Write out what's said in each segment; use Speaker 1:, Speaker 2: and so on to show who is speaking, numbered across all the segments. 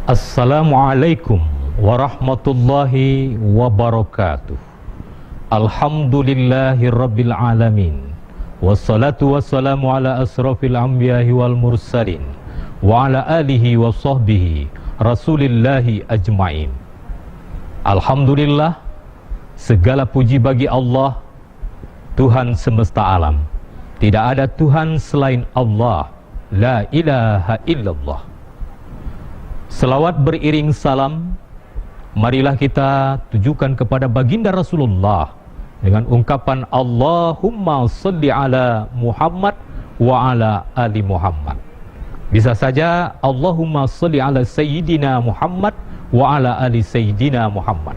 Speaker 1: Assalamualaikum warahmatullahi wabarakatuh. Alhamdulillahi rabbil alamin. Wassalatu wassalamu ala asrafil anbiya'i wal mursalin wa ala alihi wa sahbihi rasulillahi ajma'in. Alhamdulillah, segala puji bagi Allah, Tuhan semesta alam. Tidak ada Tuhan selain Allah. La ilaha illallah. Selawat beriring salam, marilah kita tujukan kepada baginda Rasulullah dengan ungkapan Allahumma salli ala Muhammad wa ala ali Muhammad. Bisa saja Allahumma salli ala Sayyidina Muhammad wa ala ali Sayyidina Muhammad.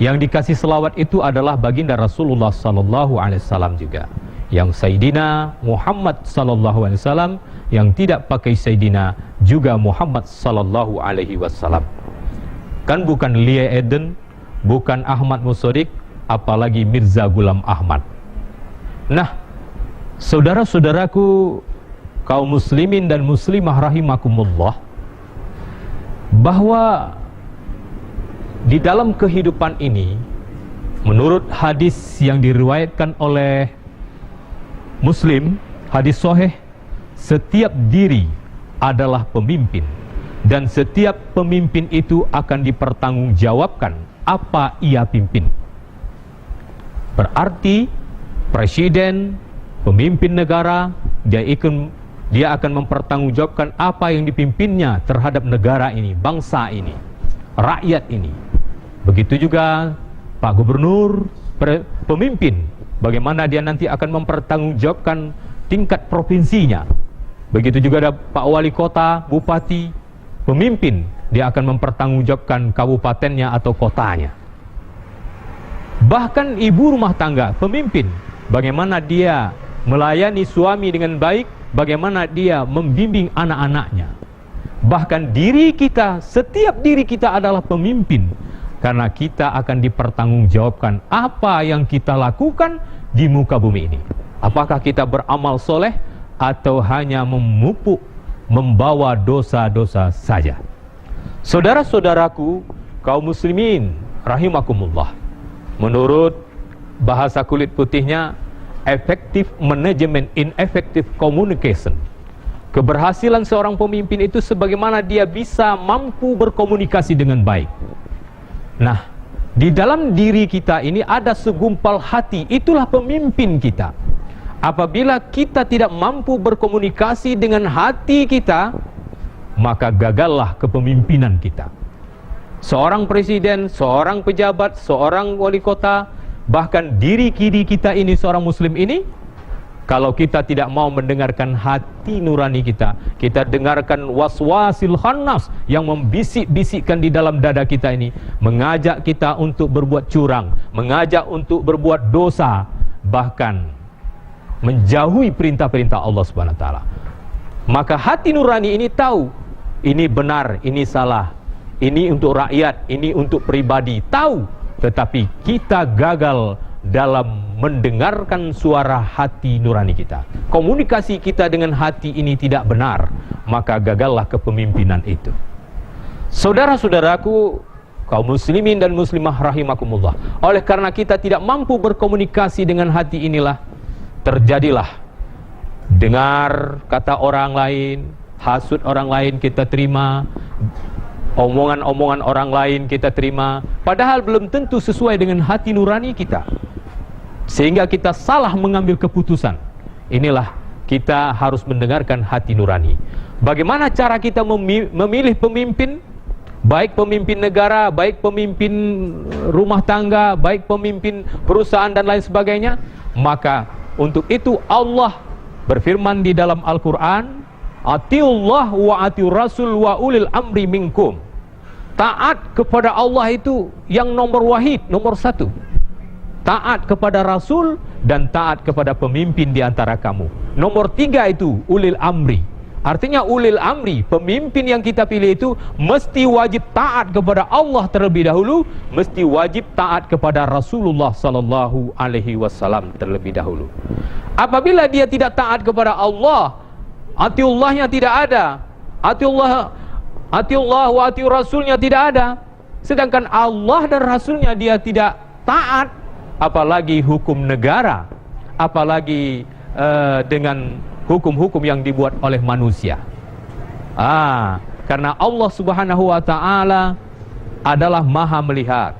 Speaker 1: Yang dikasih selawat itu adalah baginda Rasulullah sallallahu alaihi wasallam juga. Yang Sayyidina Muhammad sallallahu alaihi wasallam, yang tidak pakai Sayyidina juga Muhammad sallallahu alaihi wasallam. Kan bukan Lia Eden, bukan Ahmad Musodik, apalagi Mirza Ghulam Ahmad. Nah, saudara-saudaraku kaum muslimin dan muslimah rahimakumullah, bahwa di dalam kehidupan ini, menurut hadis yang diriwayatkan oleh Muslim, hadis sahih, setiap diri adalah pemimpin, dan setiap pemimpin itu akan dipertanggungjawabkan apa ia pimpin. Berarti presiden, pemimpin negara, dia akan mempertanggungjawabkan apa yang dipimpinnya terhadap negara ini, bangsa ini, rakyat ini. Begitu juga Pak Gubernur, pemimpin, bagaimana dia nanti akan mempertanggungjawabkan tingkat provinsinya. Begitu juga ada Pak Wali Kota, Bupati, pemimpin, dia akan mempertanggungjawabkan kabupatennya atau kotanya. Bahkan ibu rumah tangga, pemimpin, bagaimana dia melayani suami dengan baik, bagaimana dia membimbing anak-anaknya. Bahkan diri kita, setiap diri kita adalah pemimpin, karena kita akan dipertanggungjawabkan apa yang kita lakukan di muka bumi ini. Apakah kita beramal soleh atau hanya memupuk, membawa dosa-dosa saja. Saudara-saudaraku kaum muslimin rahimakumullah, menurut bahasa kulit putihnya, effective management in effective communication. Keberhasilan seorang pemimpin itu sebagaimana dia bisa mampu berkomunikasi dengan baik. Nah, di dalam diri kita ini ada segumpal hati, itulah pemimpin kita. Apabila kita tidak mampu berkomunikasi dengan hati kita, maka gagallah kepemimpinan kita. Seorang presiden, seorang pejabat, seorang wali kota, bahkan diri kita ini, seorang muslim ini, kalau kita tidak mau mendengarkan hati nurani kita, kita dengarkan waswasil khannas yang membisik-bisikkan di dalam dada kita ini, mengajak kita untuk berbuat curang, mengajak untuk berbuat dosa, bahkan menjauhi perintah-perintah Allah Subhanahu wa taala. Maka hati nurani ini tahu ini benar, ini salah, ini untuk rakyat, ini untuk pribadi, tahu, tetapi kita gagal dalam mendengarkan suara hati nurani kita. Komunikasi kita dengan hati ini tidak benar, maka gagallah kepemimpinan itu. Saudara-saudaraku kaum muslimin dan muslimah rahimakumullah, oleh karena kita tidak mampu berkomunikasi dengan hati inilah, terjadilah dengar kata orang lain, hasud orang lain kita terima, omongan-omongan orang lain kita terima, padahal belum tentu sesuai dengan hati nurani kita, sehingga kita salah mengambil keputusan. Inilah kita harus mendengarkan hati nurani. Bagaimana cara kita memilih pemimpin, baik pemimpin negara, baik pemimpin rumah tangga, baik pemimpin perusahaan dan lain sebagainya? Maka untuk itu Allah berfirman di dalam Al-Quran, Atiullah wa atiur rasul wa ulil amri minkum. Taat kepada Allah itu yang nomor wahid, nomor satu. Taat kepada Rasul dan taat kepada pemimpin di antara kamu. Nomor tiga itu ulil amri. Artinya ulil amri, pemimpin yang kita pilih itu mesti wajib taat kepada Allah terlebih dahulu, mesti wajib taat kepada Rasulullah sallallahu alaihi wasallam terlebih dahulu. Apabila dia tidak taat kepada Allah, atiullahnya tidak ada, atiullah Atiullah wa atiur rasulnya tidak ada. Sedangkan Allah dan Rasulnya dia tidak taat, apalagi hukum negara, apalagi dengan hukum-hukum yang dibuat oleh manusia. Karena Allah Subhanahu wa ta'ala adalah maha melihat,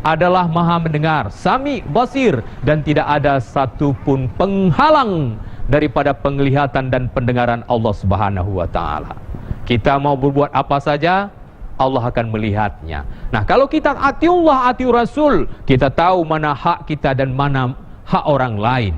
Speaker 1: adalah maha mendengar, sami basir, dan tidak ada satupun penghalang daripada penglihatan dan pendengaran Allah Subhanahu wa ta'ala. Kita mau berbuat apa saja, Allah akan melihatnya. Nah, kalau kita atiullah, atiur rasul, kita tahu mana hak kita dan mana hak orang lain.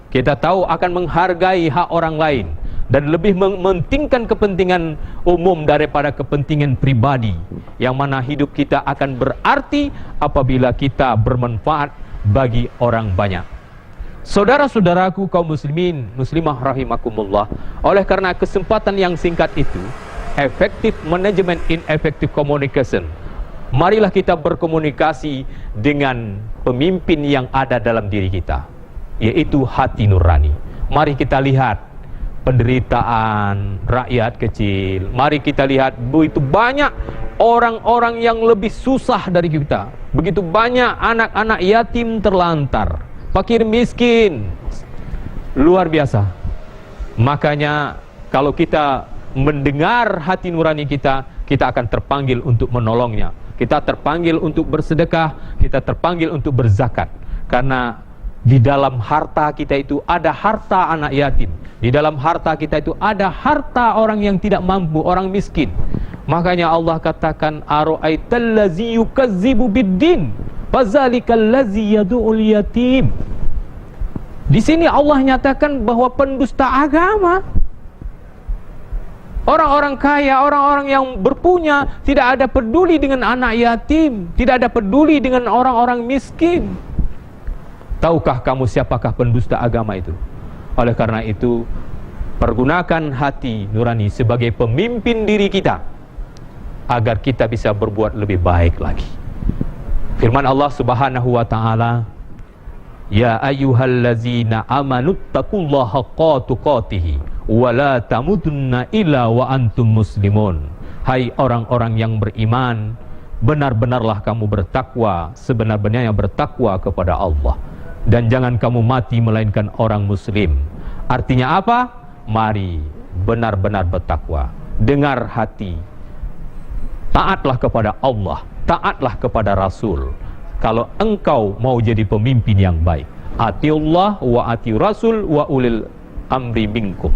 Speaker 1: Kita tahu akan menghargai hak orang lain dan lebih mementingkan kepentingan umum daripada kepentingan pribadi, yang mana hidup kita akan berarti apabila kita bermanfaat bagi orang banyak. Saudara-saudaraku kaum muslimin, muslimah rahimakumullah, oleh karena kesempatan yang singkat itu, effective management in effective communication, marilah kita berkomunikasi dengan pemimpin yang ada dalam diri kita, yaitu hati nurani. Mari kita lihat penderitaan rakyat kecil, mari kita lihat begitu banyak orang-orang yang lebih susah dari kita, begitu banyak anak-anak yatim terlantar, fakir miskin, luar biasa. Makanya kalau kita mendengar hati nurani kita, kita akan terpanggil untuk menolongnya, kita terpanggil untuk bersedekah, kita terpanggil untuk berzakat. Karena di dalam harta kita itu ada harta anak yatim, di dalam harta kita itu ada harta orang yang tidak mampu, orang miskin. Makanya Allah katakan, ara'aitallazi yukazzibu biddin fazalikal ladzi yad'ul yatim. Di sini Allah nyatakan bahwa pendusta agama, orang-orang kaya, orang-orang yang berpunya, tidak ada peduli dengan anak yatim, tidak ada peduli dengan orang-orang miskin. Tahukah kamu siapakah pendusta agama itu? Oleh karena itu, pergunakan hati nurani sebagai pemimpin diri kita, agar kita bisa berbuat lebih baik lagi. Firman Allah Subhanahu wa ta'ala, ya ayyuhallazina amanuttaqullaha haqqa tuqatih wa la tamutunna illa wa antum muslimun. Hai orang-orang yang beriman, benar-benarlah kamu bertakwa sebenar-benarnya bertakwa kepada Allah, dan jangan kamu mati melainkan orang muslim. Artinya apa? Mari benar-benar bertakwa, dengar hati, taatlah kepada Allah, taatlah kepada Rasul. Kalau engkau mau jadi pemimpin yang baik, atiullah wa atiur rasul wa ulil amri minkum.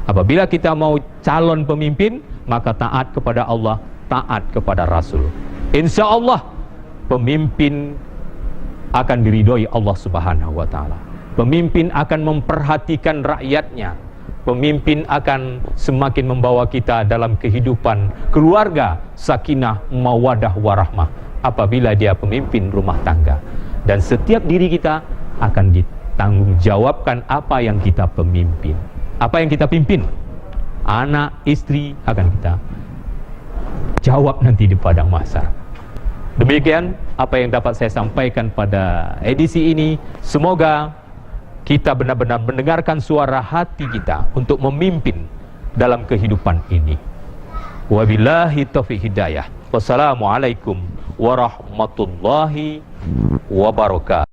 Speaker 1: Apabila kita mau calon pemimpin, maka taat kepada Allah, taat kepada Rasul. Insya Allah pemimpin akan diridhoi Allah Subhanahu wa ta'ala. Pemimpin akan memperhatikan rakyatnya. Pemimpin akan semakin membawa kita dalam kehidupan keluarga, sakinah, mawadah, warahmah, apabila dia pemimpin rumah tangga. Dan setiap diri kita akan ditanggungjawabkan apa yang kita pemimpin. Apa yang kita pimpin, anak, istri, akan kita jawab nanti di padang mahsyar. Demikian apa yang dapat saya sampaikan pada edisi ini. Semoga kita benar-benar mendengarkan suara hati kita untuk memimpin dalam kehidupan ini. Wabillahi taufiq hidayah. Wassalamualaikum warahmatullahi wabarakatuh.